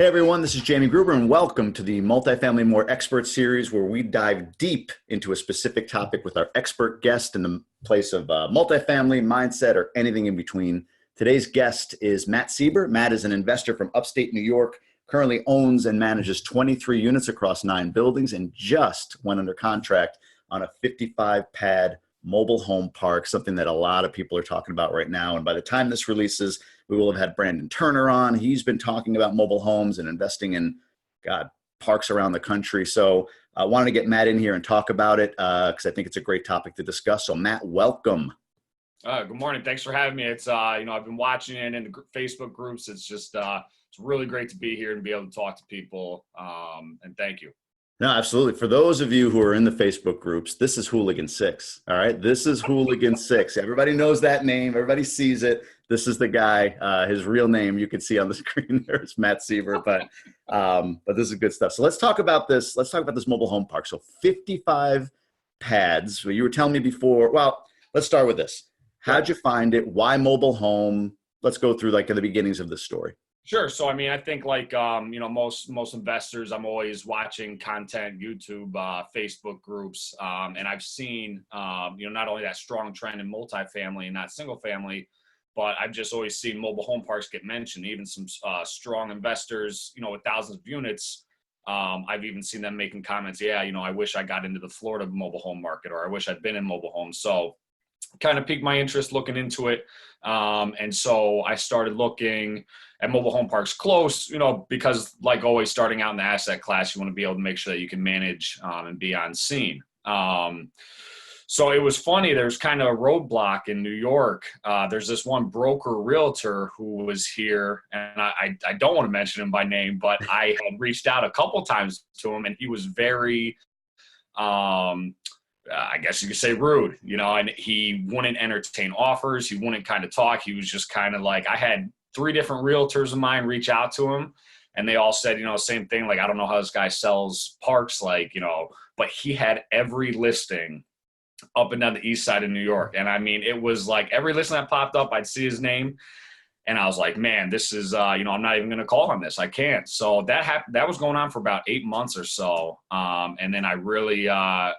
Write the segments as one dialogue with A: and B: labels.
A: Hey everyone, this is Jamie Gruber, and welcome to the Multifamily More Expert Series, where we dive deep into a specific topic with our expert guest in the place of multifamily, mindset, or anything in between. Today's guest is Matt Seeber. Matt is an investor from upstate New York, currently owns and manages 23 units across 9 buildings, and just went under contract on a 55-pad mobile home park, something that a lot of people are talking about right now. And by the time this releases, we will have had Brandon Turner on. He's been talking about mobile homes and investing in, parks around the country. So I wanted to get Matt in here and talk about it because I think it's a great topic to discuss. So Matt, welcome.
B: Good morning. Thanks for having me. It's, I've been watching it in the Facebook groups. It's just, it's really great to be here and be able to talk to people. And thank you.
A: No, absolutely. For those of you who are in the Facebook groups, this is Hooligan 6. All right. This is Hooligan 6. Everybody knows that name. Everybody sees it. This is the guy. His real name you can see on the screen there is Matt Seeber, but this is good stuff. So let's talk about this. Let's talk about this mobile home park. So 55 pads. You were telling me before. Well, let's start with this. How'd you find it? Why mobile home? Let's go through like the beginnings of this story.
B: Sure. So, I mean, I think like, most investors, I'm always watching content, YouTube, Facebook groups. And I've seen, not only that strong trend in multifamily and not single family, but I've just always seen mobile home parks get mentioned, even some strong investors, with thousands of units. I've even seen them making comments. Yeah, I wish I got into the Florida mobile home market, or I wish I'd been in mobile homes. So kind of piqued my interest looking into it. And so I started looking at mobile home parks close, because like always starting out in the asset class, you want to be able to make sure that you can manage and be on scene. So it was funny. There's kind of a roadblock in New York. There's this one broker realtor who was here, and I don't want to mention him by name, but I had reached out a couple times to him, and he was very, I guess you could say rude, and he wouldn't entertain offers. He wouldn't kind of talk. He was just kind of like, I had 3 different realtors of mine reach out to him, and they all said, same thing. Like, I don't know how this guy sells parks, but he had every listing up and down the east side of New York. And I mean, it was like every listing that popped up, I'd see his name. And I was like, man, this is, I'm not even going to call on this. I can't. So that was going on for about 8 months or so. And then I really, I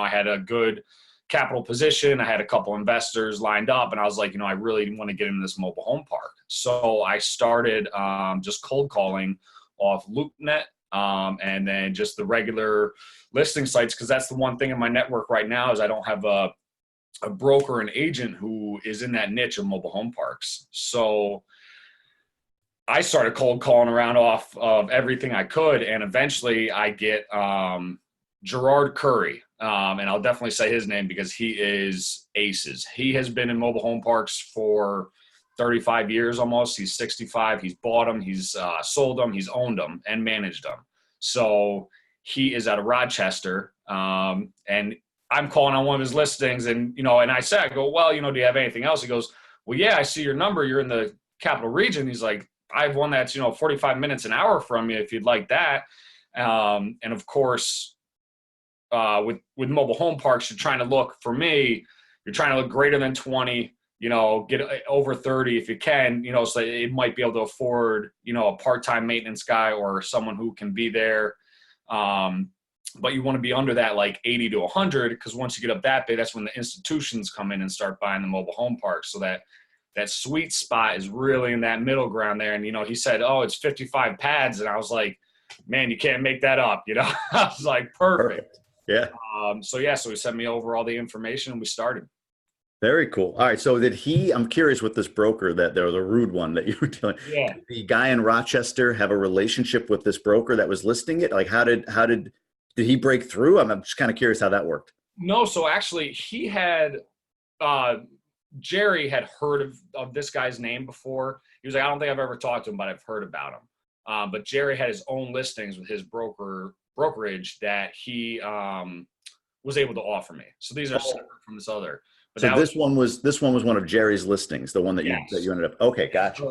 B: had a good capital position. I had a couple investors lined up, and I was like, I really want to get into this mobile home park. So I started just cold calling off LoopNet and then just the regular listing sites, because that's the one thing in my network right now is I don't have a broker and agent who is in that niche of mobile home parks. So I started cold calling around off of everything I could, and eventually I get Gerard Curry. And I'll definitely say his name because he is aces. He has been in mobile home parks for 35 years almost. He's 65. He's bought them. He's sold them. He's owned them and managed them. So he is out of Rochester. And I'm calling on one of his listings. And, and I go, well, do you have anything else? He goes, well, yeah, I see your number. You're in the capital region. He's like, I have one that's, 45 minutes, an hour from you if you'd like that. And of course, with mobile home parks, you're trying to look, for me, you're trying to look greater than 20, get over 30 if you can, so it might be able to afford, a part-time maintenance guy or someone who can be there. But you want to be under that like 80 to 100, because once you get up that big, that's when the institutions come in and start buying the mobile home parks. So that sweet spot is really in that middle ground there. And, he said, oh, it's 55 pads. And I was like, man, you can't make that up. I was like, perfect.
A: Yeah.
B: So he sent me over all the information and we started.
A: Very cool. All right. So I'm curious with this broker that there was a rude one that you were telling.
B: Yeah.
A: Did the guy in Rochester have a relationship with this broker that was listing it? Like how did he break through? I'm just kind of curious how that worked.
B: No. So actually he had, Jerry had heard of this guy's name before. He was like, I don't think I've ever talked to him, but I've heard about him. But Jerry had his own listings with his brokerage that he was able to offer me. So these are separate from this other. But
A: so this one was one of Jerry's listings, the one that
B: yes.
A: you ended up. Okay, gotcha.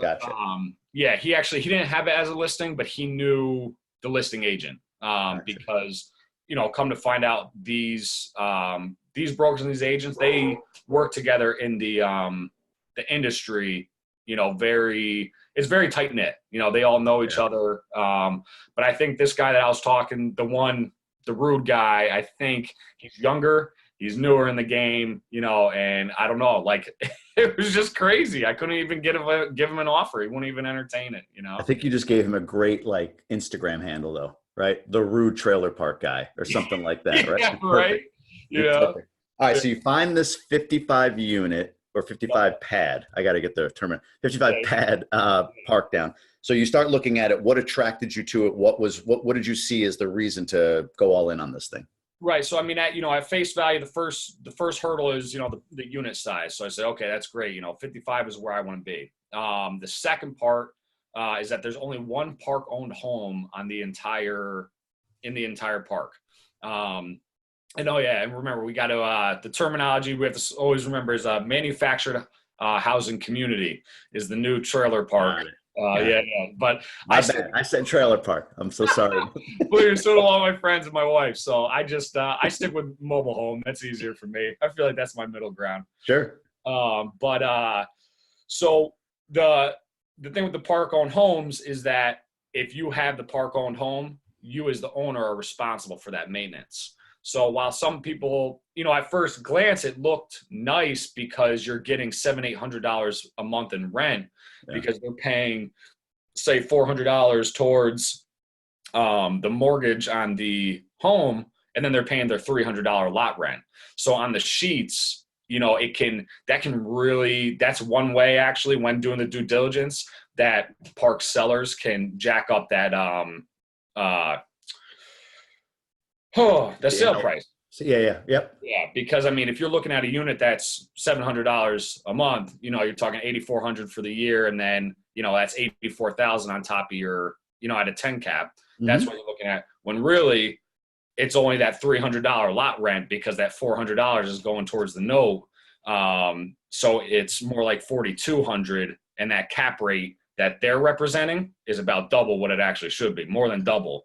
B: Yeah, he didn't have it as a listing, but he knew the listing agent
A: Gotcha.
B: Because come to find out these brokers and these agents, they work together in the industry it's very tight knit. They all know each other. But I think this guy that I was talking, the rude guy, I think he's younger, he's newer in the game, and I don't know, like it was just crazy. I couldn't even give him an offer. He wouldn't even entertain it.
A: I think you just gave him a great like Instagram handle though, right? The rude trailer park guy or something like that, right?
B: Yeah, right. Yeah.
A: Perfect. All right, so you find this 55 unit or 55 pad. I got to get the term. 55 pad park down. So you start looking at it. What attracted you to it? What did you see as the reason to go all in on this thing?
B: Right. So I mean, at face value, the first hurdle is the unit size. So I said, okay, that's great. 55 is where I want to be. The second part is that there's only one park owned home in the entire park. And and remember, we got to the terminology we have to always remember is
A: Manufactured
B: housing community is the new trailer park. But
A: I said trailer park. I'm so sorry.
B: Well, so do all my friends and my wife. So I just I stick with mobile home. That's easier for me. I feel like that's my middle ground.
A: Sure.
B: So the thing with the park owned homes is that if you have the park owned home, you as the owner are responsible for that maintenance. So while some people, at first glance, it looked nice because you're getting $700-800 a month in rent because they're paying, say, $400 towards the mortgage on the home, and then they're paying their $300 lot rent. So on the sheets, that's one way actually when doing the due diligence that park sellers can jack up that the sale price.
A: Yep.
B: Yeah, because I mean, if you're looking at a unit that's $700 a month, you're talking $8,400 for the year, and then that's $84,000 on top of your, at a 10 cap. That's what you're looking at. When really, it's only that $300 lot rent because that $400 is going towards the note. So it's more like $4,200, and that cap rate that they're representing is about double what it actually should be, more than double.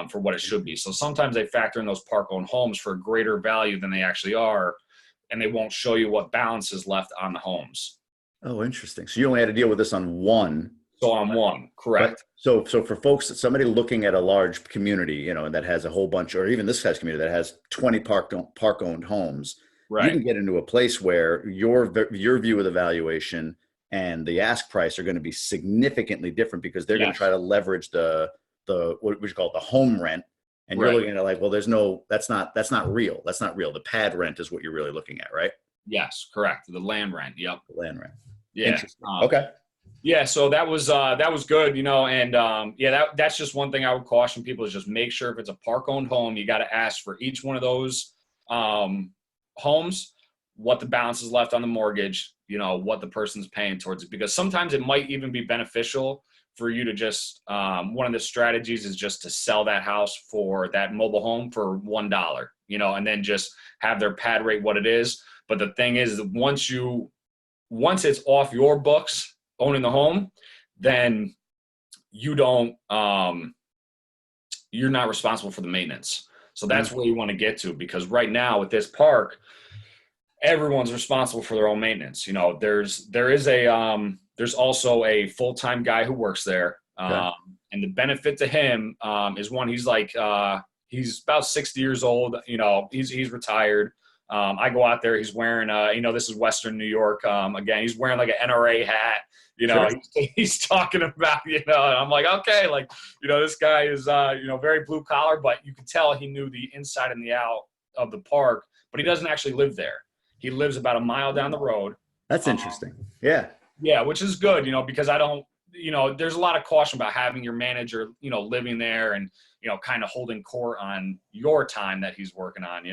B: For what it should be. So sometimes they factor in those park-owned homes for a greater value than they actually are, and they won't show you what balance is left on the homes.
A: Oh, interesting. So you only had to deal with this on one.
B: So on one, correct.
A: So for folks, somebody looking at a large community, that has a whole bunch, or even this size community that has 20 park-owned homes,
B: right,
A: you can get into a place where your view of the valuation and the ask price are going to be significantly different because they're going to try to leverage the what we call it, the home rent, and you're looking at it like, well, that's not real. That's not real. The pad rent is what you're really looking at, right?
B: Yes, correct. The land rent. Yep.
A: The land rent.
B: Yeah.
A: Interesting. Okay.
B: Yeah. So that was good, and that's just one thing I would caution people is just make sure if it's a park owned home, you got to ask for each one of those homes, what the balance is left on the mortgage, what the person's paying towards it, because sometimes it might even be beneficial for you to just, one of the strategies is just to sell that house for that mobile home for $1, and then just have their pad rate what it is. But the thing is that once it's off your books owning the home, then you're not responsible for the maintenance. So that's where you want to get to, because right now with this park, everyone's responsible for their own maintenance. There's also a full-time guy who works there. And the benefit to him is one, he's about 60 years old. He's retired. I go out there, he's wearing, this is Western New York. Again, he's wearing like an NRA hat, he's talking about, and I'm like, okay, like, this guy is, very blue collar, but you can tell he knew the inside and the out of the park, but he doesn't actually live there. He lives about a mile down the road.
A: That's interesting. Yeah.
B: Yeah, which is good, because I don't, there's a lot of caution about having your manager, living there and, kind of holding court on your time that he's working on,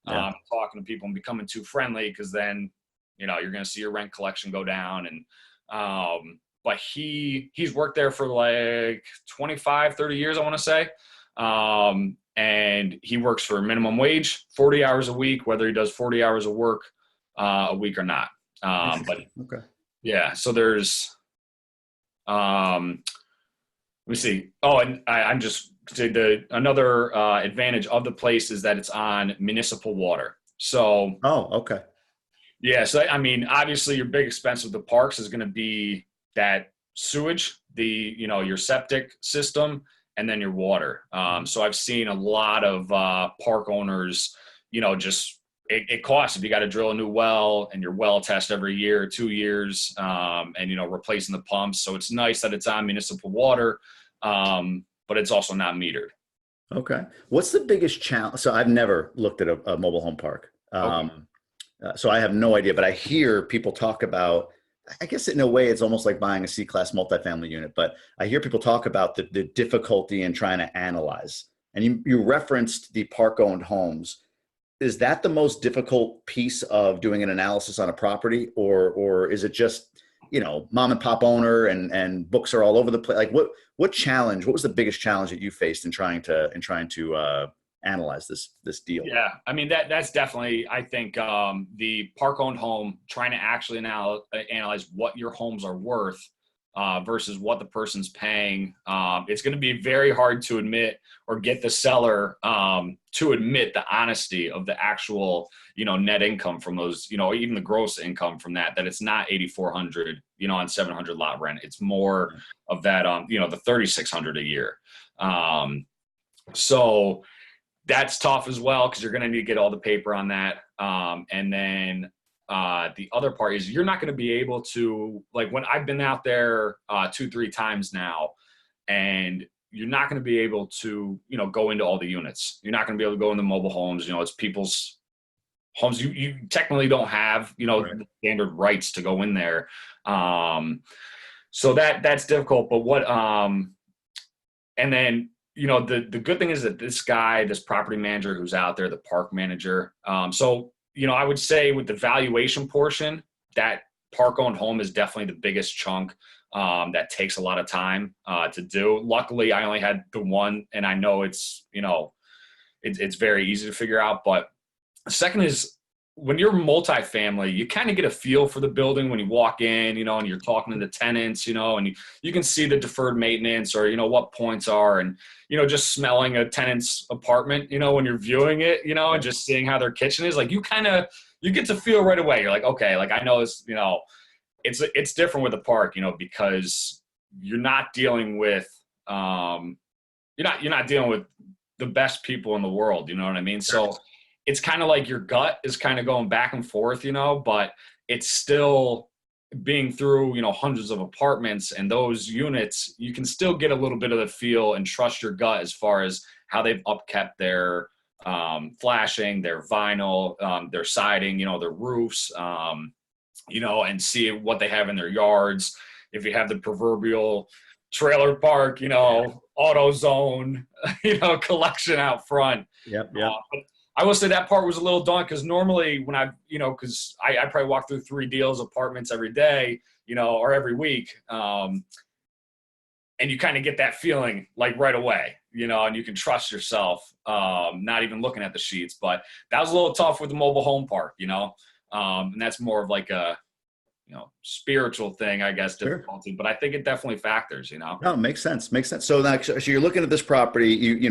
B: talking to people and becoming too friendly, because then, you're going to see your rent collection go down. And, but he's worked there for like 25, 30 years, I want to say. And he works for minimum wage, 40 hours a week, whether he does 40 hours of work a week or not. But
A: okay.
B: Yeah, so there's, let me see. Oh, and I'm just another advantage of the place is that it's on municipal water. So,
A: oh, okay.
B: Yeah. So, I mean, obviously your big expense with the parks is going to be that sewage, your septic system, and then your water. So I've seen a lot of park owners, just it costs if you got to drill a new well and your well test every year, 2 years, and, replacing the pumps. So it's nice that it's on municipal water, but it's also not metered.
A: Okay. What's the biggest challenge? So I've never looked at a mobile home park.
B: Okay.
A: So I have no idea, but I hear people talk about, I guess in a way it's almost like buying a C-class multifamily unit, but I hear people talk about the difficulty in trying to analyze. And you referenced the park-owned homes. Is that the most difficult piece of doing an analysis on a property, or is it just, mom and pop owner and books are all over the place? Like what was the biggest challenge that you faced in trying to analyze this deal?
B: Yeah, I mean that's definitely, I think, the park owned home, trying to actually analyze what your homes are worth versus what the person's paying. It's going to be very hard to admit or get the seller to admit the honesty of the actual net income from those, even the gross income from that it's not 8,400 on 700 lot rent. It's more of that the 3,600 a year. So that's tough as well, because you're going to need to get all the paper on that. And then the other part is you're not going to be able to, like, when I've been out there 2-3 times now, and you're not going to be able to, go into all the units. You're not going to be able to go into mobile homes. It's people's homes. You technically don't have,
A: Right.
B: the standard rights to go in there. So that's difficult. But and then, the good thing is that this property manager who's out there, the park manager. So, I would say with the valuation portion, that park owned home is definitely the biggest chunk that takes a lot of time to do. Luckily, I only had the one, and I know it's very easy to figure out. But the second is, when you're multifamily, you kind of get a feel for the building when you walk in, and you're talking to the tenants, and you can see the deferred maintenance, or, what points are, and, just smelling a tenant's apartment, when you're viewing it, and just seeing how their kitchen is, like, you get to feel right away. You're like, okay, like, I know this, it's different with the park, because you're not dealing with, you're not dealing with the best people in the world. You know what I mean? So it's kind of like your gut is kind of going back and forth, but it's still being through, hundreds of apartments and those units, you can still get a little bit of the feel and trust your gut as far as how they've upkept their flashing, their vinyl, their siding, their roofs, and see what they have in their yards. If you have the proverbial trailer park, auto zone, collection out front.
A: Yep.
B: I will say that part was a little daunting, because normally when because I probably walk through 3 deals, apartments every day, or every week. And you kind of get that feeling like right away, and you can trust yourself, not even looking at the sheets. But that was a little tough with the mobile home park, and that's more of like a, spiritual thing, I guess, difficulty. Sure. But I think it definitely factors,
A: No, makes sense. So now, so you're looking at this property,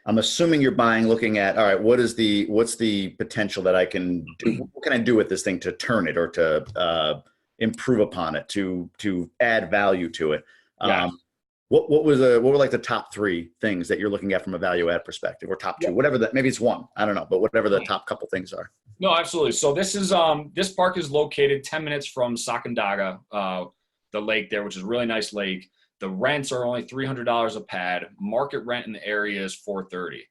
A: I'm assuming you're looking at, all right, what's the potential that I can do? What can I do with this thing to turn it, or to improve upon it, to add value to it?
B: Yeah.
A: What were like the top 3 things that you're looking at from a value add perspective, or top 2, whatever that, maybe it's 1, I don't know, but whatever the top couple things are.
B: No, absolutely. So this park is located 10 minutes from Sacandaga, the lake there, which is a really nice lake. The rents are only $300 a pad. Market rent in the area is $430.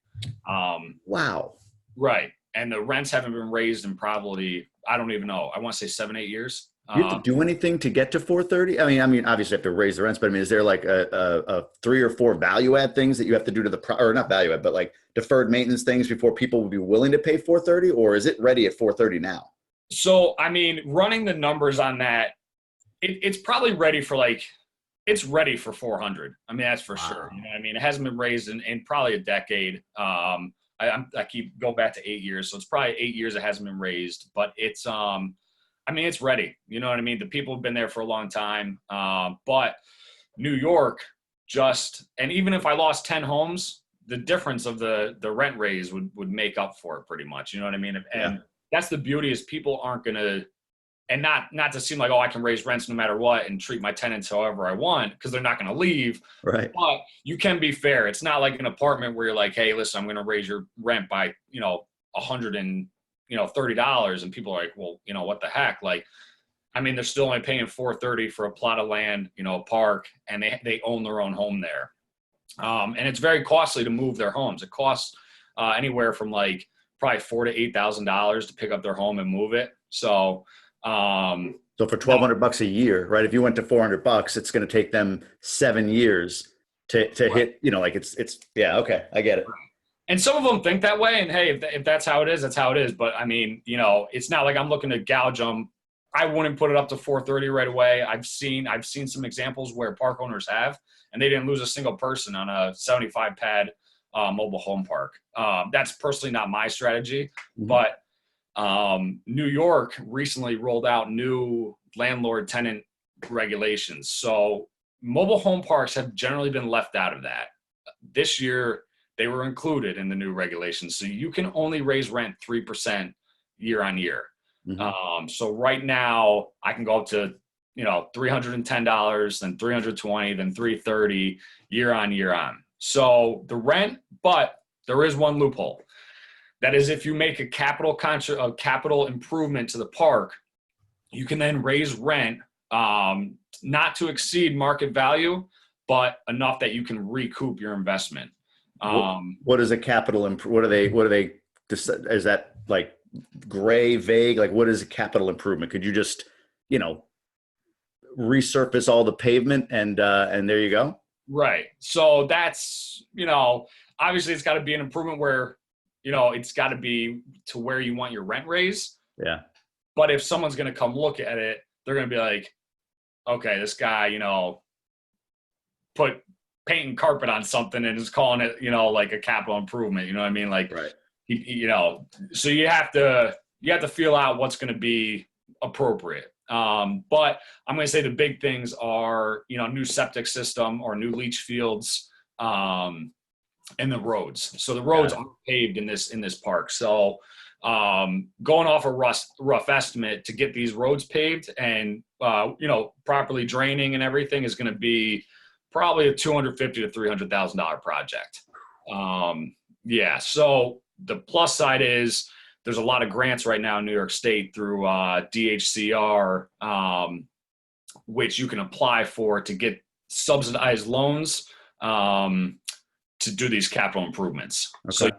A: Wow.
B: Right. And the rents haven't been raised in probably, I don't even know, I want to say 7-8 years.
A: Do you have to do anything to get to 430? I mean, obviously you have to raise the rents, but I mean, is there like a 3 or 4 value add things that you have to do to or not value add, but like deferred maintenance things before people would be willing to pay 430, or is it ready at 430 now?
B: So, I mean, running the numbers on that, it's probably ready for it's ready for 400. I mean, that's for sure. I mean, it hasn't been raised in probably a decade. I keep going back to 8 years. So it's probably 8 years it hasn't been raised, but it's, I mean, it's ready. You know what I mean? The people have been there for a long time. But New York and even if I lost 10 homes, the difference of the rent raise would make up for it pretty much. You know what I mean? And that's the beauty is people aren't going to, and not to seem like, oh, I can raise rents no matter what and treat my tenants however I want because they're not going to leave.
A: Right.
B: But you can be fair. It's not like an apartment where you're like, hey, listen, I'm going to raise your rent by, $130. And people are like, well, what the heck? Like, I mean, they're still only paying $430 for a plot of land, a park, and they own their own home there. And it's very costly to move their homes. It costs anywhere from like probably $4,000 to $8,000 to pick up their home and move it. So
A: for $1,200 a year, right? If you went to $400, it's going to take them 7 years to hit, yeah. Okay. I get it.
B: And some of them think that way. And hey, if that's how it is, that's how it is. But I mean, it's not like I'm looking to gouge them. I wouldn't put it up to $430 right away. I've seen some examples where park owners have, and they didn't lose a single person on a 75 pad mobile home park. That's personally not my strategy, but New York recently rolled out new landlord tenant regulations. So mobile home parks have generally been left out of that. This year, they were included in the new regulations. So you can only raise rent 3% year on year. So right now I can go up to, $310, then $320, then $330 year on. So the rent, but there is one loophole. That is, if you make a capital improvement to the park, you can then raise rent, not to exceed market value, but enough that you can recoup your investment.
A: What is a capital what are they, is that like gray, vague? Like what is a capital improvement? Could you just, resurface all the pavement and there you go?
B: Right. So that's, obviously it's got to be an improvement where, it's got to be to where you want your rent raise.
A: Yeah.
B: But if someone's going to come look at it, they're going to be like, okay, this guy, put paint and carpet on something and is calling it, like a capital improvement. You know what I mean? Like,
A: right.
B: So you have to feel out what's going to be appropriate. But I'm going to say the big things are, new septic system or new leach fields, and the roads. So the roads aren't paved in this park. So, going off a rough estimate to get these roads paved and, properly draining and everything is going to be probably a $250,000 to $300,000 project. Yeah. So the plus side is there's a lot of grants right now in New York State through DHCR, which you can apply for to get subsidized loans to do these capital improvements. Okay. So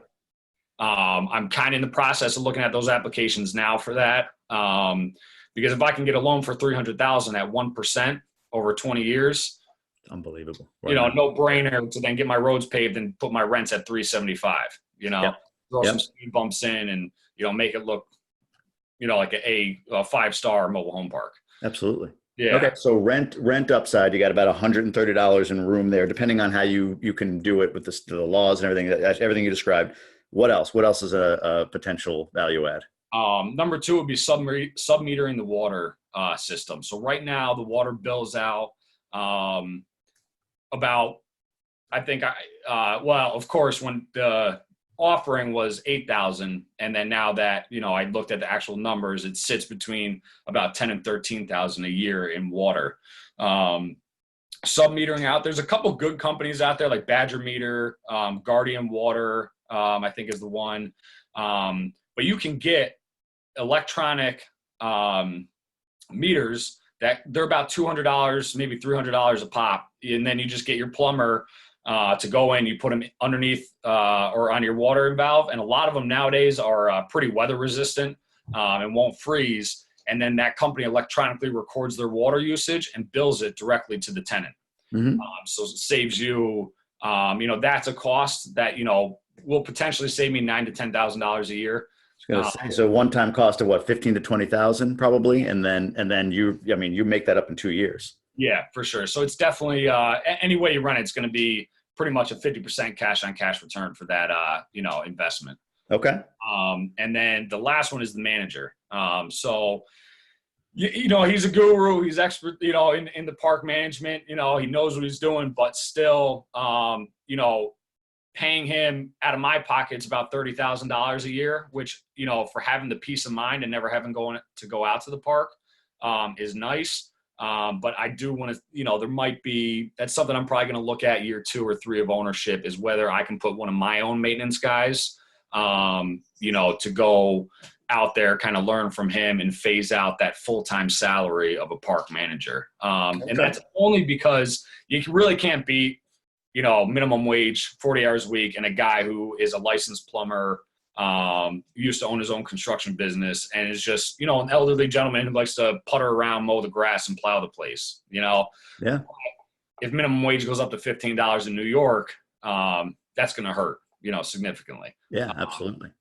B: I'm kind of in the process of looking at those applications now for that, because if I can get a loan for $300,000 at 1% over 20 years,
A: unbelievable.
B: No brainer to then get my roads paved and put my rents at $375. Throw some speed bumps in and make it look, like a 5-star mobile home park.
A: Absolutely.
B: Yeah.
A: Okay. So rent upside, you got about $130 in room there, depending on how you can do it with the laws and everything you described. What else? What else is a potential value add?
B: Number 2 would be submetering the water system. So right now the water bills out about, I think of course, when the offering was $8,000, and then now that I looked at the actual numbers, it sits between about $10,000 and $13,000 a year in water. Submetering out, there's a couple good companies out there like Badger Meter, Guardian Water, I think is the one. But you can get electronic meters that they're about $200, maybe $300 a pop, and then you just get your plumber to go in, you put them underneath or on your watering valve. And a lot of them nowadays are pretty weather resistant and won't freeze. And then that company electronically records their water usage and bills it directly to the tenant. So it saves you, that's a cost that, will potentially save me $9,000 to $10,000 a year.
A: So one-time cost of what, 15 to 20,000 probably. And then you make that up in 2 years. Yeah,
B: for sure. So it's definitely, any way you run it, it's going to be pretty much a 50% cash on cash return for that, investment.
A: Okay.
B: And then the last one is the manager. So, he's a guru, he's expert, in the park management, he knows what he's doing, but still, paying him out of my pockets about $30,000 a year, which, you know, for having the peace of mind and never having to go out to the park is nice. But I do want to, you know, that's something I'm probably going to look at year 2 or 3 of ownership, is whether I can put one of my own maintenance guys, you know, to go out there, kind of learn from him and phase out that full-time salary of a park manager. And that's only because you really can't beat, you know, minimum wage, 40 hours a week, and a guy who is a licensed plumber, used to own his own construction business, and is just, you know, an elderly gentleman who likes to putter around, mow the grass, and plow the place, you know?
A: Yeah.
B: If minimum wage goes up to $15 in New York, that's going to hurt, you know, significantly.
A: Yeah, absolutely.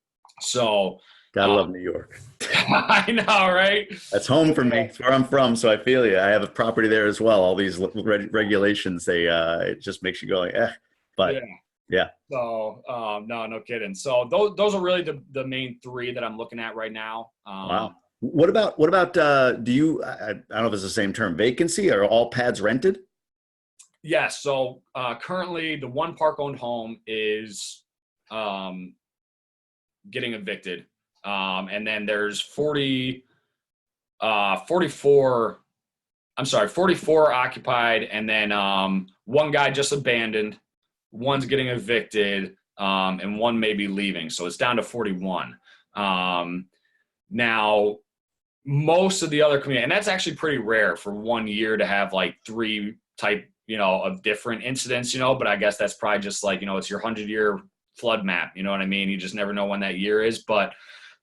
B: So
A: Gotta love New York.
B: I know, right?
A: That's home for me. It's where I'm from, so I feel you. I have a property there as well. All these regulations, it just makes you go like, eh. But yeah.
B: So no kidding. So those are really the main 3 that I'm looking at right now.
A: Wow. What about do you, I don't know if it's the same term, vacancy? Are all pads rented?
B: Yes. So currently the one park owned home is getting evicted. And then there's 44 occupied, and then one guy just abandoned, one's getting evicted, and one may be leaving. So it's down to 41. Now, most of the other community, and that's actually pretty rare for 1 year to have like 3 type, you know, of different incidents, you know, but I guess that's probably just like, you know, it's your 100-year flood map. You know what I mean? You just never know when that year is. But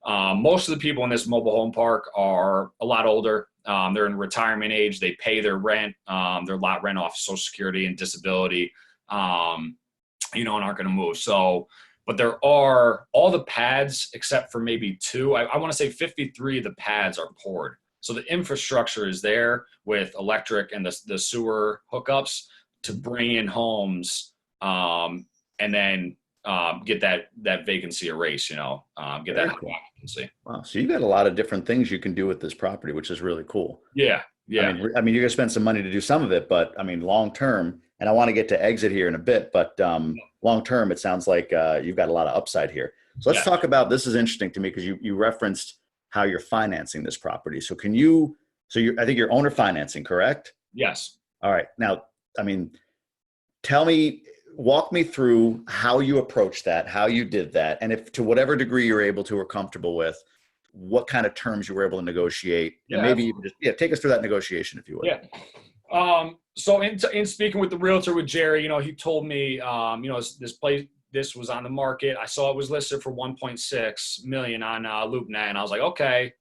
B: most of the people in this mobile home park are a lot older. They're in retirement age. They pay their rent, their lot rent off Social Security and disability, you know, and aren't going to move. So, but there are all the pads except for maybe 2. I want to say 53 of the pads are poured. So the infrastructure is there with electric and the sewer hookups to bring in homes, and then get that vacancy erased, you know, get that occupancy.
A: Wow. So you got a lot of different things you can do with this property, which is really cool.
B: Yeah. Yeah.
A: I mean, you're going to spend some money to do some of it, but I mean, long-term, and I want to get to exit here in a bit, but long-term, it sounds like you've got a lot of upside here. So let's talk about, this is interesting to me because you referenced how you're financing this property. So I think you're owner financing, correct?
B: Yes.
A: All right. Now, I mean, walk me through how you approached that, how you did that, and if to whatever degree you're able to or comfortable with, what kind of terms you were able to negotiate, and maybe even just take us through that negotiation, if you would.
B: Yeah. So in speaking with the realtor, with Jerry, you know, he told me, you know, this was on the market. I saw it was listed for 1.6 million on LoopNet, and I was like, okay,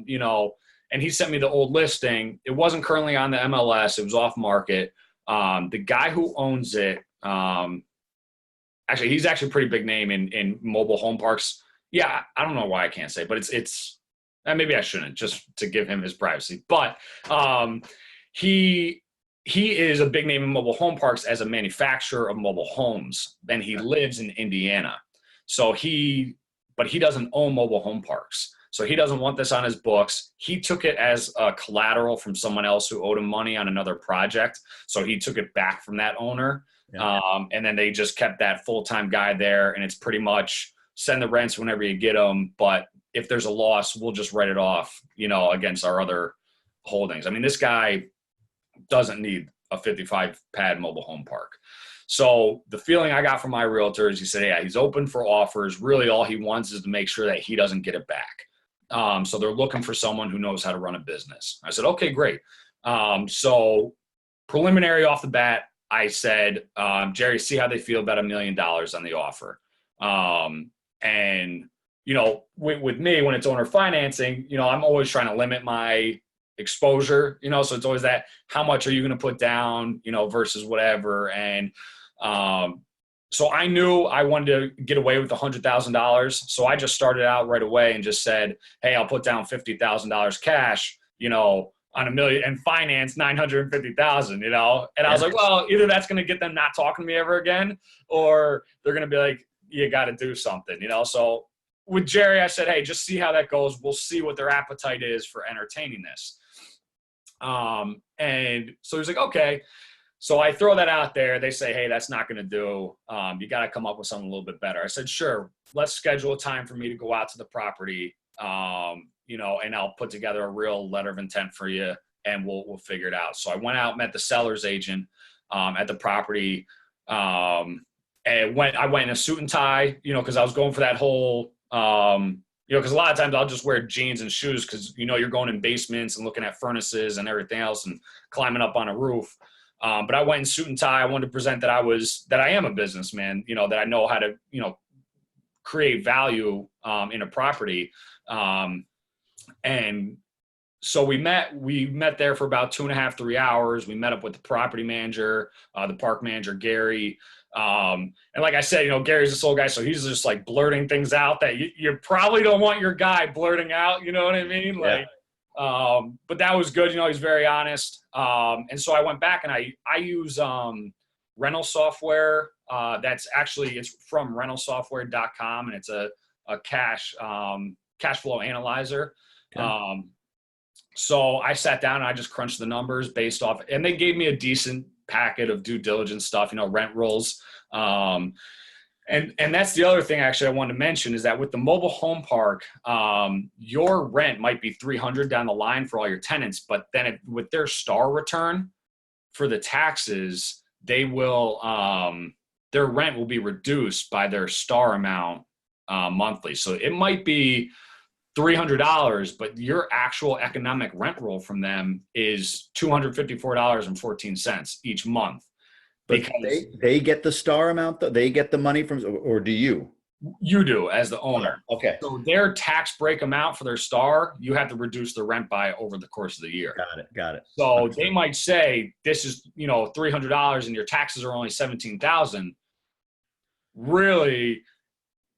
B: you know, and he sent me the old listing. It wasn't currently on the MLS. It was off market. The guy who owns it, actually, he's actually a pretty big name in mobile home parks. Yeah, I don't know why I can't say, but it's maybe I shouldn't, just to give him his privacy. But he is a big name in mobile home parks as a manufacturer of mobile homes, and he lives in Indiana. So but he doesn't own mobile home parks. So he doesn't want this on his books. He took it as a collateral from someone else who owed him money on another project. So he took it back from that owner. Yeah. And then they just kept that full-time guy there. And it's pretty much send the rents whenever you get them. But if there's a loss, we'll just write it off, you know, against our other holdings. I mean, this guy doesn't need a 55 pad mobile home park. So the feeling I got from my realtor is he said, yeah, he's open for offers. Really all he wants is to make sure that he doesn't get it back. So they're looking for someone who knows how to run a business. I said, okay, great. So preliminary off the bat, I said, Jerry, see how they feel about $1 million on the offer. And, you know, with me, when it's owner financing, you know, I'm always trying to limit my exposure, you know, so it's always that, how much are you going to put down, you know, versus whatever. And, so I knew I wanted to get away with $100,000. So I just started out right away and just said, hey, I'll put down $50,000 cash, you know, on $1 million and finance 950,000, you know? And I was like, well, either that's going to get them not talking to me ever again, or they're going to be like, you got to do something, you know? So with Jerry, I said, hey, just see how that goes. We'll see what their appetite is for entertaining this. And so he was like, okay. So I throw that out there. They say, hey, that's not going to do. You got to come up with something a little bit better. I said, sure, let's schedule a time for me to go out to the property, and I'll put together a real letter of intent for you, and we'll figure it out. So I went out, met the seller's agent at the property, and I went in a suit and tie, because I was going for that whole, because a lot of times I'll just wear jeans and shoes because, you're going in basements and looking at furnaces and everything else and climbing up on a roof. But I went in suit and tie. I wanted to present that I am a businessman, that I know how to, create value in a property. And so we met there for about 2.5, 3 hours. We met up with the property manager, the park manager, Gary. And like I said, Gary's this old guy, so he's just like blurting things out that you probably don't want your guy blurting out. You know what I mean?
A: Yeah.
B: But that was good. He's very honest. And so I went back and I use rental software. It's from rentalsoftware.com, and it's a cash flow analyzer.
A: Okay.
B: So I sat down and I just crunched the numbers based off, and they gave me a decent packet of due diligence stuff, rent rolls. And that's the other thing actually I wanted to mention is that with the mobile home park, your rent might be $300 down the line for all your tenants, but then with their star return for the taxes, they will, their rent will be reduced by their star amount monthly. So it might be $300, but your actual economic rent roll from them is $254.14 each month.
A: But they get the star amount, though? They get the money from, or do you?
B: You do as the owner.
A: Okay.
B: So their tax break amount for their star, you have to reduce the rent by over the course of the year.
A: Got it.
B: So they might say this is, $300 and your taxes are only $17,000. Really,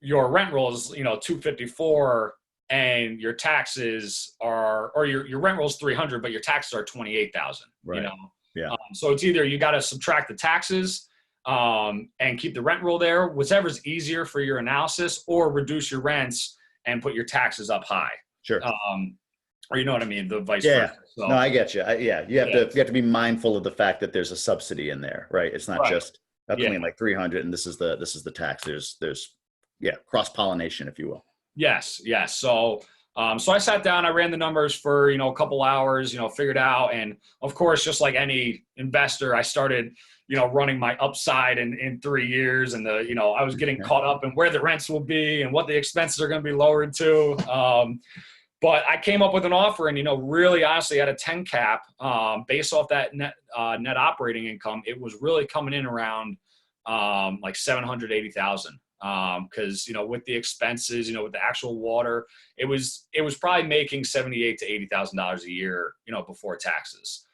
B: your rent roll is, $254 and your taxes are, or your rent roll is $300, but your taxes are $28,000.
A: Right. Yeah.
B: So it's either you got to subtract the taxes and keep the rent roll there, whichever's easier for your analysis, or reduce your rents and put your taxes up high.
A: Sure.
B: Or you know what I mean, the vice versa. So,
A: no, I get you. You have to be mindful of the fact that there's a subsidy in there, right? It's not just like 300 and this is the tax. There's cross-pollination, if you will.
B: Yes. So I sat down, I ran the numbers for, a couple hours, figured out. And of course, just like any investor, I started, running my upside in 3 years. And I was getting caught up in where the rents will be and what the expenses are going to be lowered to. But I came up with an offer and, really honestly at a 10 cap, based off that net operating income, it was really coming in around like $780,000. Because with the expenses, with the actual water, it was probably making $78,000 to $80,000 a year, before taxes,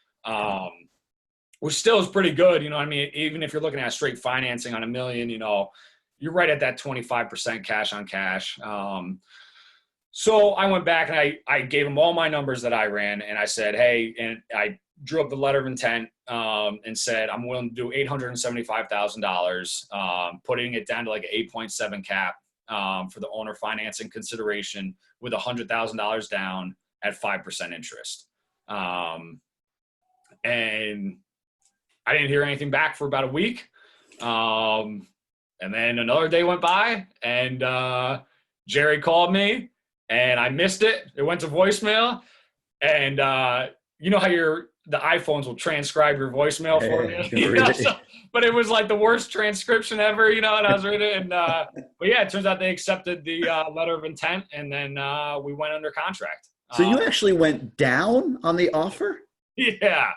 B: which still is pretty good. I mean, even if you're looking at straight financing on $1 million, you're right at that 25% cash on cash. So I went back and I gave them all my numbers that I ran, and I said, hey, and I drew up the letter of intent and said, I'm willing to do $875,000, putting it down to like an 8.7 cap for the owner financing consideration with $100,000 down at 5% interest. And I didn't hear anything back for about a week. And then another day went by and Jerry called me and I missed it. It went to voicemail. And you know how the iPhones will transcribe your voicemail for you. But it was like the worst transcription ever, and I was reading it. And, but yeah, it turns out they accepted the letter of intent, and then we went under contract.
A: So you actually went down on the offer?
B: Yeah.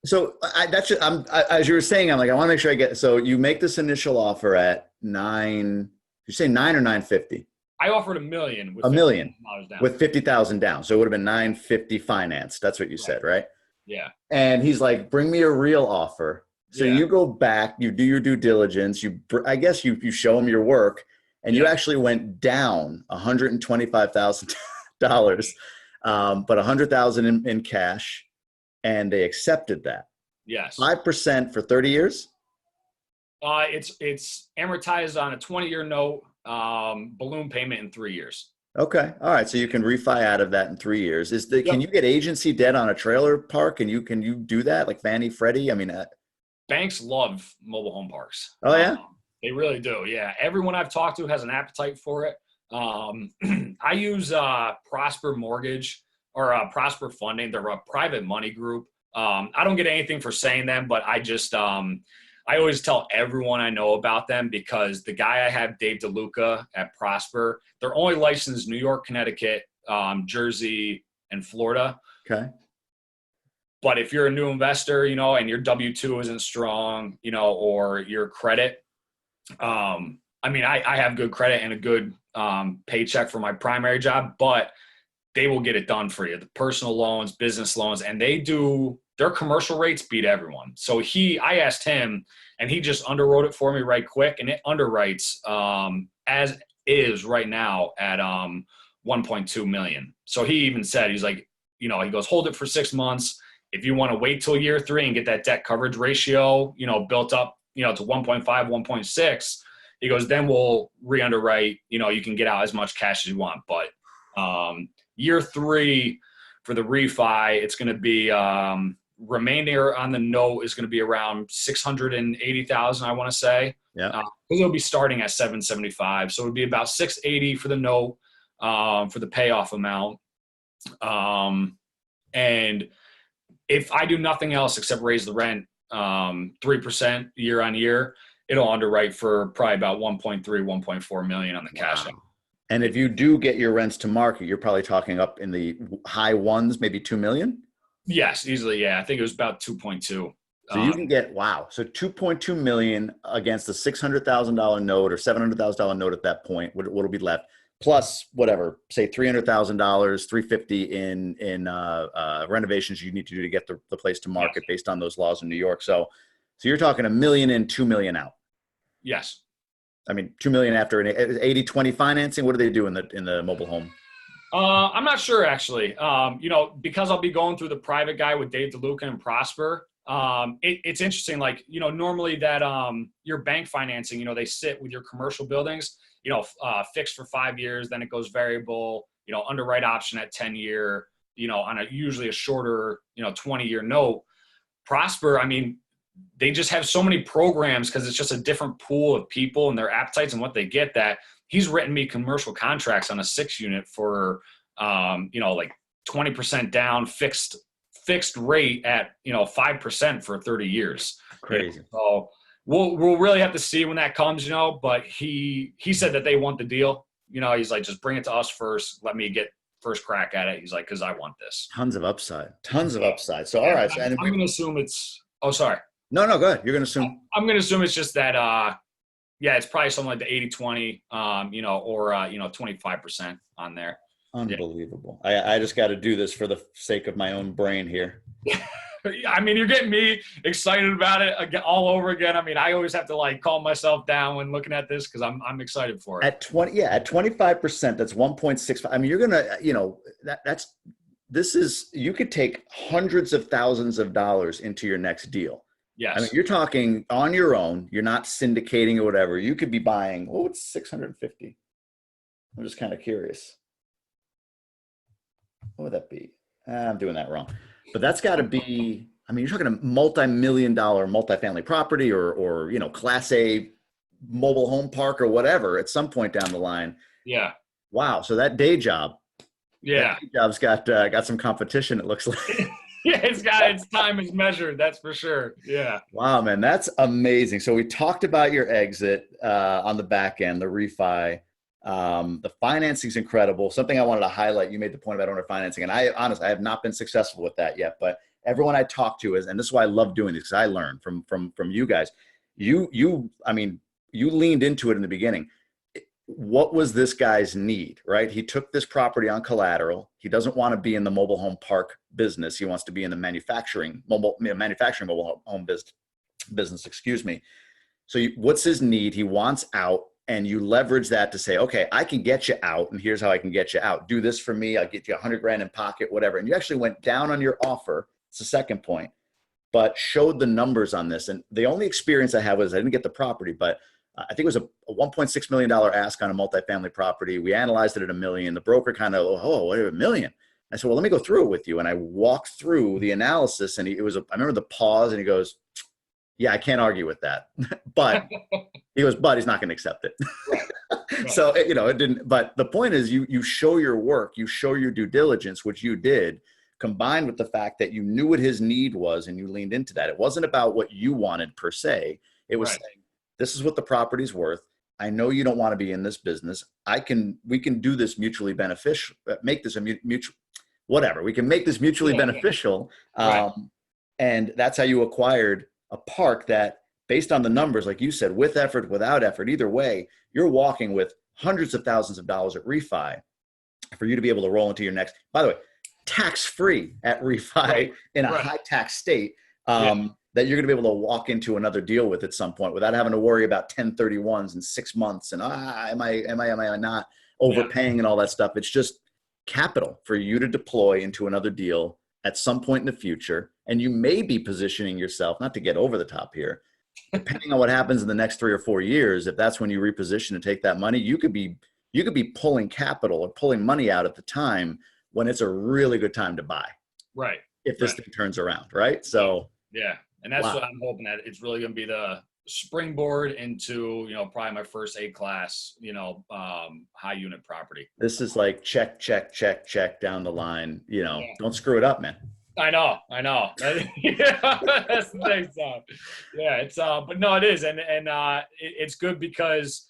A: So as you were saying, I'm like, I want to make sure I get, so you make this initial offer at you say 9 or 950?
B: I offered $1 million.
A: $1 million
B: down.
A: with 50,000 down. So it would have been 950 financed. That's what you said, right?
B: Yeah.
A: And he's like, bring me a real offer. So you go back, you do your due diligence. I guess you show him your work, and you actually went down $125,000, but $100,000 in cash, and they accepted that.
B: Yes.
A: 5% for 30 years.
B: It's amortized on a 20-year note. Balloon payment in 3 years.
A: Okay. All right. So you can refi out of that in 3 years. Can
B: Yep.
A: you get agency debt on a trailer park? Can you do that like Fannie Freddie? I mean,
B: Banks love mobile home parks.
A: oh yeah.
B: They really do. Yeah. Everyone I've talked to has an appetite for it. I use Prosper Mortgage or Prosper Funding. They're a private money group. I don't get anything for saying them, but I always tell everyone I know about them because the guy I have, Dave DeLuca at Prosper, they're only licensed New York, Connecticut, Jersey, and Florida.
A: Okay.
B: But if you're a new investor, and your W-2 isn't strong, or your credit, I mean, I have good credit and a good paycheck for my primary job, but they will get it done for you. The personal loans, business loans, and their commercial rates beat everyone. So I asked him and he just underwrote it for me right quick, and it underwrites as is right now at 1.2 million. So he even said, he's like, he goes, hold it for 6 months. If you want to wait till year 3 and get that debt coverage ratio, built up, to 1.5, 1.6, he goes, then we'll re-underwrite, you can get out as much cash as you want. But year 3 for the refi, it's going to be remainder on the note is going to be around 680,000, I want to say.
A: Yeah.
B: Because it'll be starting at 775, so it would be about 680 for the note for the payoff amount. And if I do nothing else except raise the rent 3% year on year, it'll underwrite for probably about 1.3, 1.4 million on the cash out.
A: And if you do get your rents to market, you're probably talking up in the high ones, maybe 2 million.
B: Yes, easily. Yeah. I think it was about 2.2.
A: So you can get, wow. So 2.2 million against a $600,000 note or $700,000 note at that point, what'll be left, plus whatever, say $300,000, $350 in renovations you need to do to get the place to market based on those laws in New York. So you're talking $1 million in, $2 million out.
B: Yes.
A: I mean, $2 million after an 80-20 financing. What do they do in the mobile home?
B: I'm not sure actually. Because I'll be going through the private guy with Dave DeLuca and Prosper. It's interesting. Like, normally that your bank financing, they sit with your commercial buildings, fixed for 5 years, then it goes variable, underwrite option at 10-year, on usually a shorter, 20-year note. Prosper, I mean, they just have so many programs because it's just a different pool of people and their appetites and what they get, that he's written me commercial contracts on a 6 unit for, like 20% down, fixed rate at, 5% for 30 years.
A: Crazy.
B: So we'll really have to see when that comes, but he said that they want the deal. He's like, just bring it to us first. Let me get first crack at it. He's like, cause I want this.
A: Tons of upside. So, all right. So,
B: I'm going to assume sorry.
A: No, go ahead. You're going to assume.
B: I'm going to assume it's just that, it's probably something like the 80-20, or 25% on there.
A: Unbelievable. Yeah. I just got to do this for the sake of my own brain here.
B: I mean, you're getting me excited about it again, all over again. I mean, I always have to like calm myself down when looking at this because I'm excited for it.
A: At 25%, that's 1.65. I mean, you're gonna, you could take hundreds of thousands of dollars into your next deal.
B: Yes.
A: I mean, you're talking on your own. You're not syndicating or whatever. You could be buying. What's 650? I'm just kind of curious. What would that be? I'm doing that wrong. But that's got to be, I mean, you're talking a multi-million-dollar multifamily property or Class A mobile home park or whatever at some point down the line.
B: Yeah.
A: Wow. So that day job.
B: Yeah.
A: That day job's got some competition, it looks like.
B: Yeah, its time is measured. That's for sure. Yeah.
A: Wow, man. That's amazing. So we talked about your exit on the back end, the refi. The financing is incredible. Something I wanted to highlight, you made the point about owner financing, and I honestly, I have not been successful with that yet, but everyone I talk to is, and this is why I love doing this, because I learn from you guys. You leaned into it in the beginning. What was this guy's need, right? He took this property on collateral. He doesn't want to be in the mobile home park business. He wants to be in the manufacturing mobile home business, excuse me. So what's his need? He wants out. And you leverage that to say, okay, I can get you out, and here's how I can get you out. Do this for me. I'll get you $100,000 in pocket, whatever. And you actually went down on your offer. It's the second point, but showed the numbers on this. And the only experience I have was I didn't get the property, but I think it was a $1.6 million ask on a multifamily property. We analyzed it at $1 million. The broker kind of, oh, wait, $1 million. I said, well, let me go through it with you. And I walked through the analysis, and I remember the pause, and he goes, yeah, I can't argue with that. But he goes, but he's not going to accept it.
B: Right. Right.
A: So, it didn't, but the point is you show your work, you show your due diligence, which you did, combined with the fact that you knew what his need was and you leaned into that. It wasn't about what you wanted per se. It was saying, this is what the property's worth. I know you don't want to be in this business. We can do this mutually beneficial, make this a mutual, whatever. We can make this mutually beneficial.
B: Right.
A: And that's how you acquired a park that, based on the numbers, like you said, with effort, without effort, either way, you're walking with hundreds of thousands of dollars at refi for you to be able to roll into your next, by the way, tax-free at refi in a high tax state, that you're going to be able to walk into another deal with at some point without having to worry about 1031s in 6 months. And am I not overpaying and all that stuff? It's just capital for you to deploy into another deal at some point in the future. And you may be positioning yourself, not to get over the top here, depending on what happens in the next 3 or 4 years, if that's when you reposition and take that money, you could be pulling capital or pulling money out at the time when it's a really good time to buy.
B: Right.
A: If this thing turns around, right? So
B: yeah. And that's what I'm hoping, that it's really going to be the springboard into, probably my first A-class, high unit property.
A: This is like check down the line, don't screw it up, man.
B: I know. Yeah, that's the thing. So, yeah, it's but no, it is, and it's good because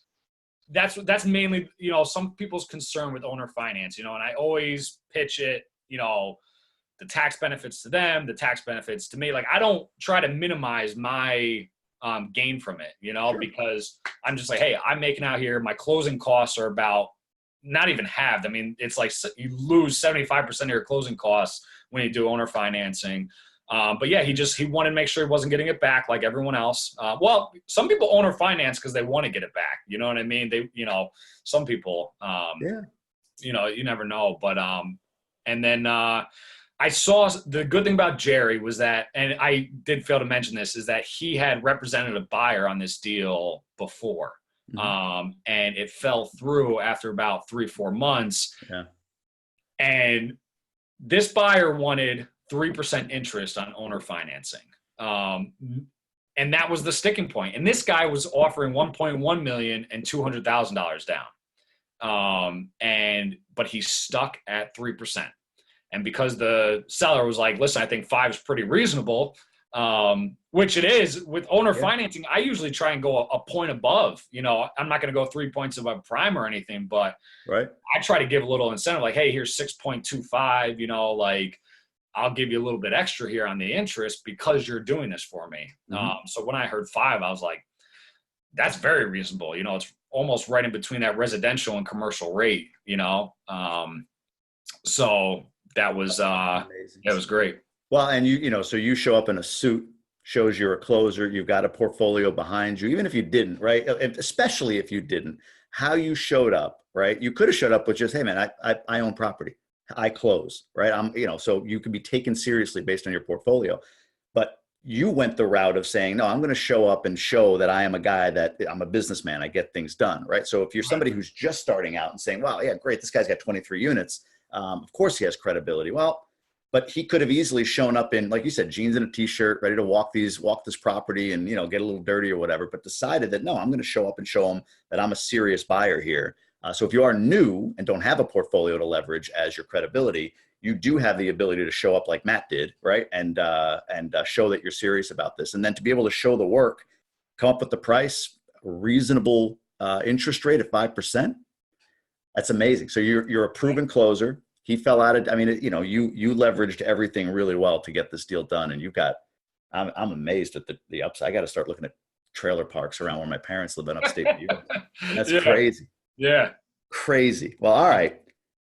B: that's mainly some people's concern with owner finance, and I always pitch it, the tax benefits to them, the tax benefits to me. Like, I don't try to minimize my gain from it, because I'm just like, hey, I'm making out here. My closing costs are about not even halved. I mean, it's like you lose 75% of your closing costs when you do owner financing. But yeah, he wanted to make sure he wasn't getting it back like everyone else. Well, some people owner finance because they want to get it back. You know what I mean? They, some people, you never know. But, and then I saw the good thing about Jerry was that, and I did fail to mention this, is that he had represented a buyer on this deal before. And it fell through after about 3-4 months. Yeah. And this buyer wanted 3% interest on owner financing. And that was the sticking point. And this guy was offering $1.1 million and $200,000 down. But he stuck at 3%. And because the seller was like, listen, I think 5 is pretty reasonable, which it is. With owner financing, I usually try and go a point above. I'm not going to go 3 points above prime or anything, but I try to give a little incentive, like, hey, here's 6.25, like, I'll give you a little bit extra here on the interest because you're doing this for me. So when I heard 5, I was like, that's very reasonable. It's almost right in between that residential and commercial rate, so that was great. Well,
A: and so you show up in a suit, shows you're a closer, you've got a portfolio behind you, even if you didn't, right? Especially if you didn't, how you showed up, right? You could have showed up with just, hey man, I own property, I close, right? So you could be taken seriously based on your portfolio, but you went the route of saying, no, I'm going to show up and show that I am a guy, that I'm a businessman, I get things done, right? So if you're somebody who's just starting out and saying, wow, yeah, great, this guy's got 23 units. Of course he has credibility. Well, but he could have easily shown up in, like you said, jeans and a t-shirt, ready to walk this property and, get a little dirty or whatever, but decided that, no, I'm going to show up and show him that I'm a serious buyer here. So if you are new and don't have a portfolio to leverage as your credibility, you do have the ability to show up like Matt did, right? And show that you're serious about this. And then to be able to show the work, come up with the price, reasonable interest rate of 5%. That's amazing. So you're a proven closer. He fell out of, you leveraged everything really well to get this deal done. And I'm amazed at the upside. I got to start looking at trailer parks around where my parents live in upstate New York. That's crazy.
B: Yeah.
A: Crazy. Well, all right.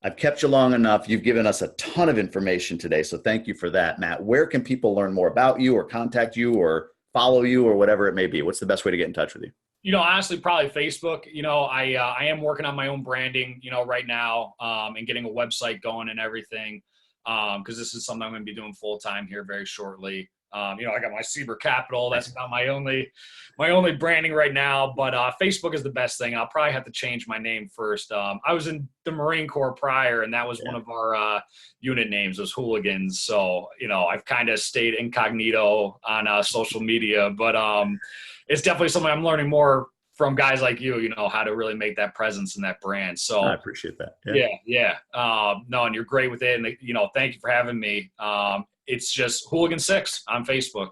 A: I've kept you long enough. You've given us a ton of information today. So thank you for that, Matt. Where can people learn more about you or contact you or follow you or whatever it may be? What's the best way to get in touch with you?
B: Honestly, probably Facebook. I am working on my own branding, right now, and getting a website going and everything, because this is something I'm going to be doing full time here very shortly. I got my Seeber Capital. That's not my only branding right now, but Facebook is the best thing. I'll probably have to change my name first. I was in the Marine Corps prior, and that was one of our unit names was Hooligans. So, I've kind of stayed incognito on social media, but it's definitely something I'm learning more from guys like you, how to really make that presence in that brand. So
A: I appreciate that.
B: Yeah. No, and you're great with it. And, thank you for having me. It's just Hooligan6 on Facebook,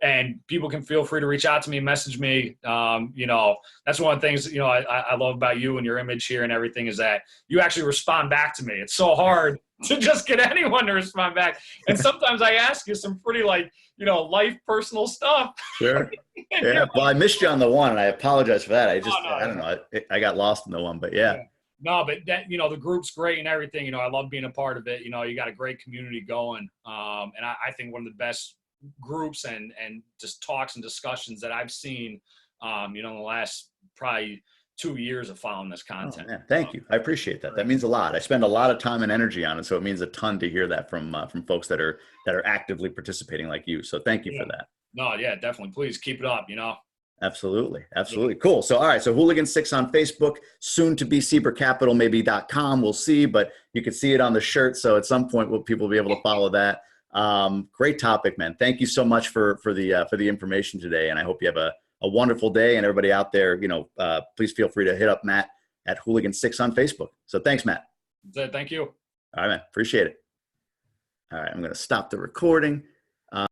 B: and people can feel free to reach out to me, message me. That's one of the things, I love about you and your image here and everything is that you actually respond back to me. It's so hard to just get anyone to respond back. And sometimes I ask you some pretty life personal stuff.
A: Sure. Yeah. Well, I missed you on the one and I apologize for that. I don't know. I got lost in the one, but yeah.
B: No, but that, the group's great and everything. I love being a part of it. You got a great community going. And I think one of the best groups and just talks and discussions that I've seen, in the last probably 2 years of following this content.
A: Oh, man. Thank you. I appreciate that. That means a lot. I spend a lot of time and energy on it. So it means a ton to hear that from folks that are actively participating like you. So thank you for that.
B: No, yeah, definitely. Please keep it up,
A: Absolutely. Cool. So, all right. So Hooligan6 on Facebook, soon to be SeeberCapital, maybe.com. We'll see, but you can see it on the shirt. So at some point, people will be able to follow that. Great topic, man. Thank you so much for the information today. And I hope you have a wonderful day, and everybody out there, please feel free to hit up Matt at Hooligan6 on Facebook. So thanks, Matt.
B: Thank you.
A: All right, man. Appreciate it. All right. I'm going to stop the recording.